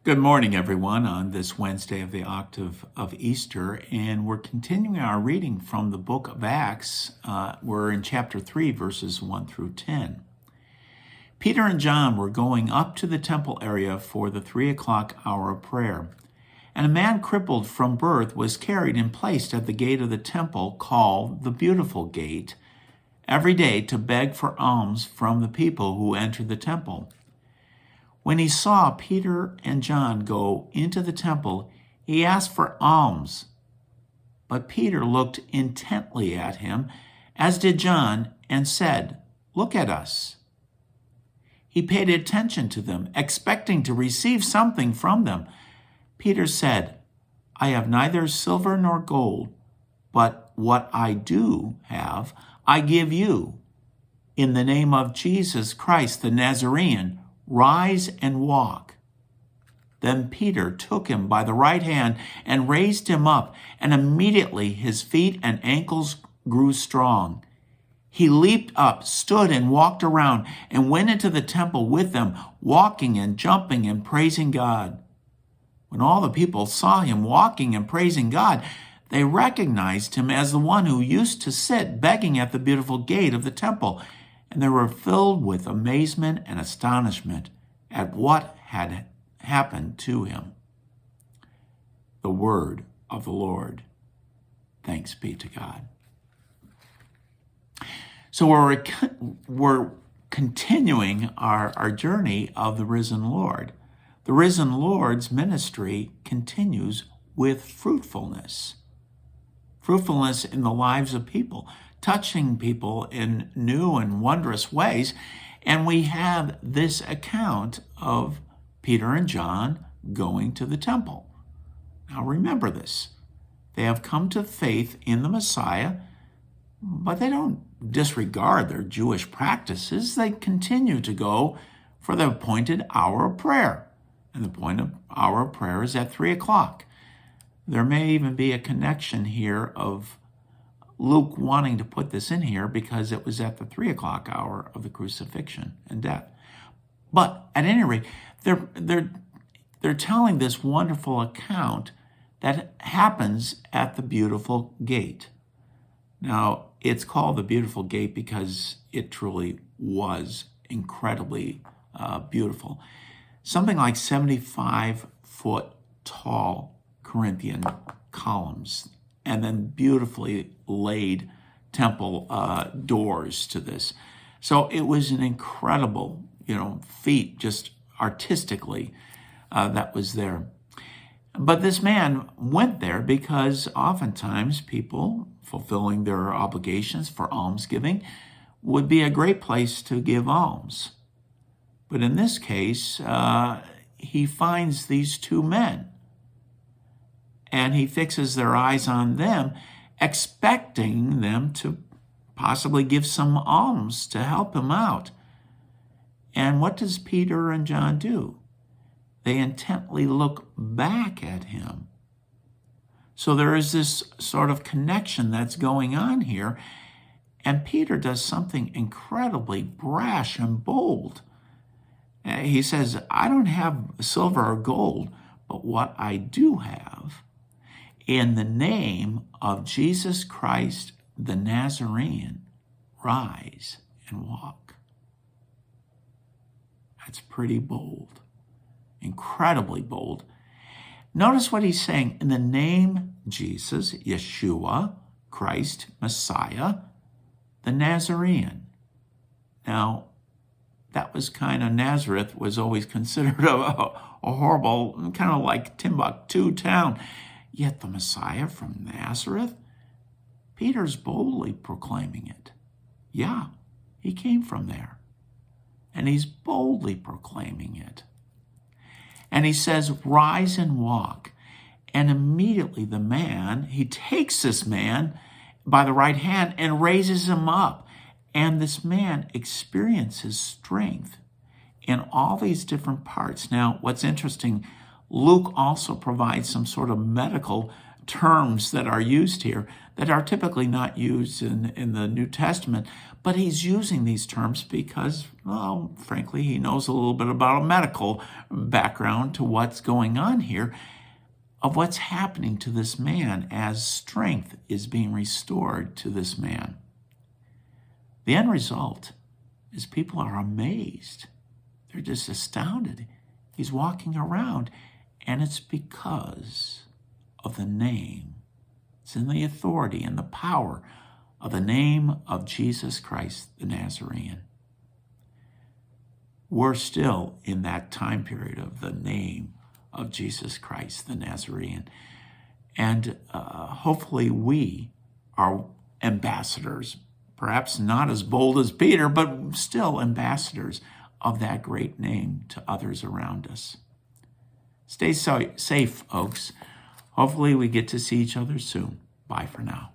Good morning, everyone, on this Wednesday of the Octave of Easter, and we're continuing our reading from the book of Acts. We're in chapter 3, verses 1 through 10. Peter and John were going up to the temple area for the 3 o'clock hour of prayer, and a man crippled from birth was carried and placed at the gate of the temple called the Beautiful Gate, every day to beg for alms from the people who entered the temple. When he saw Peter and John go into the temple, he asked for alms. But Peter looked intently at him, as did John, and said, "Look at us." He paid attention to them, expecting to receive something from them. Peter said, "I have neither silver nor gold, but what I do have, I give you. In the name of Jesus Christ the Nazarene, rise and walk." Then Peter took him by the right hand and raised him up, and immediately his feet and ankles grew strong. He leaped up, stood and walked around, and went into the temple with them, walking and jumping and praising God. When all the people saw him walking and praising God, they recognized him as the one who used to sit begging at the beautiful gate of the temple, and they were filled with amazement and astonishment at what had happened to him. The word of the Lord. Thanks be to God. So we're continuing our journey of the risen Lord. The risen Lord's ministry continues with fruitfulness. Fruitfulness in the lives of people, touching people in new and wondrous ways. And we have this account of Peter and John going to the temple. Now remember this. They have come to faith in the Messiah, but they don't disregard their Jewish practices. They continue to go for the appointed hour of prayer. And the appointed hour of prayer is at 3 o'clock. There may even be a connection here of Luke wanting to put this in here because it was at the 3 o'clock hour of the crucifixion and death. But at any rate, they're telling this wonderful account that happens at the beautiful gate. Now, it's called the beautiful gate because it truly was incredibly beautiful. Something like 75-foot tall Corinthian columns, and then beautifully laid temple doors to this. So it was an incredible, feat, just artistically, that was there. But this man went there because oftentimes people fulfilling their obligations for almsgiving would be a great place to give alms. But in this case, he finds these two men, and he fixes their eyes on them, expecting them to possibly give some alms to help him out. And what does Peter and John do? They intently look back at him. So there is this sort of connection that's going on here, and Peter does something incredibly brash and bold. He says, "I don't have silver or gold, but what I do have, in the name of Jesus Christ the Nazarene, rise and walk." That's pretty bold, incredibly bold. Notice what he's saying, in the name Jesus, Yeshua, Christ, Messiah, the Nazarene. Now, that was Nazareth was always considered a horrible, kind of like Timbuktu town. Yet the Messiah from Nazareth, Peter's boldly proclaiming it. Yeah, he came from there. And he's boldly proclaiming it. And he says, "Rise and walk." And immediately the man, he takes this man by the right hand and raises him up. And this man experiences strength in all these different parts. Now, what's interesting, Luke also provides some sort of medical terms that are used here that are typically not used in the New Testament, but he's using these terms because, well, frankly, he knows a little bit about a medical background to what's going on here, of what's happening to this man as strength is being restored to this man. The end result is people are amazed. They're just astounded. He's walking around, and it's because of the name. It's in the authority and the power of the name of Jesus Christ the Nazarene. We're still in that time period of the name of Jesus Christ the Nazarene. And hopefully we are ambassadors, perhaps not as bold as Peter, but still ambassadors of that great name to others around us. Stay safe, folks. Hopefully we get to see each other soon. Bye for now.